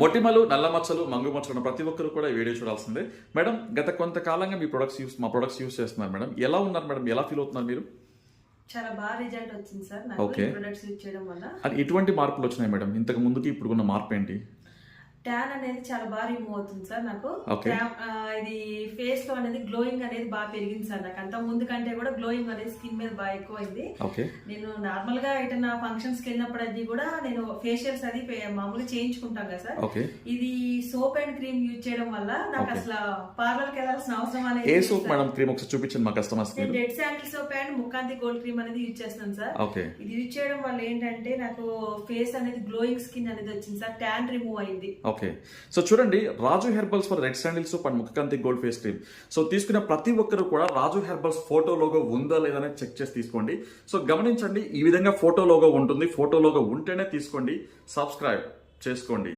మొటిమలు, నల్ల మచ్చలు, మంగు మచ్చలు ప్రతి ఒక్కరు కూడా ఈ వీడియో చూడాల్సిందే. మేడం, గత కొంతకాలంగా మీ మా ప్రొడక్ట్స్ యూస్ చేస్తున్నారు మేడం. ఎలా ఉన్నారు మేడం? ఎలా ఫీల్ అవుతున్నారు మీరు? చాలా బాగా రిజల్ట్ వచ్చింది సార్ నాకు ఈ ప్రొడక్ట్స్ యూజ్ చేయడం వల్ల. అది ఎటువంటి మార్పులు వచ్చినాయి మేడం? ఇంతకు ముందుకి ఇప్పుడున్న మార్పు ఏంటి? ట్యాన్ అనేది చాలా బాగా రిమూవ్ అవుతుంది సార్ నాకు. Okay. ఇది ఫేస్ లో అనేది గ్లోయింగ్ అనేది బాగా పెరిగింది సార్ నాకు. అంత ముందు కంటే కూడా గ్లోయింగ్ అనేది స్కిన్ మీద బాగా ఎక్కువైంది. ఓకే. నేను నార్మల్ గా ఎటన్నా ఫంక్షన్స్ కి వెళ్ళినప్పుడు అది కూడా నేను ఫేషియల్స్ అది మామూలుగా చేయించుకుంటాం కదా సార్. ఓకే. ఇది సోప్ అండ్ క్రీమ్ యూజ్ చేయడం వల్ల నాకు అసలు పార్లర్ కి వెళ్ళాల్సిన అవసరం అనేది ఏ సోప్ మేడం? క్రీమ్ ఒకసారి చూపించండి మా కస్టమర్స్ కి. నేను red sandal soap and Mukhakanti gold cream అనేది యూజ్ చేస్తున్నాను సార్. ఓకే. ఇది యూజ్ చేయడం వల్ల ఏంటంటే నాకు ఫేస్ అనేది గ్లోయింగ్ స్కిన్ అనేది వచ్చింది సార్. ట్యాన్ రిమూవ్ అయింది. ఓకే. సో చూడండి, Raju herbals for red sandal soap and Mukhakanti gold face cream. So తీసుకున్న ప్రతి ఒక్కరు కూడా రాజు హెర్బల్స్ ఫోటో లోగో ఉందా లేదా అనేది చెక్ చేసి తీసుకోండి. సో గమనించండి, ఈ విధంగా ఫోటో లోగో ఉంటుంది. ఫోటో లోగో ఉంటేనే తీసుకోండి. సబ్స్క్రైబ్ చేసుకోండి.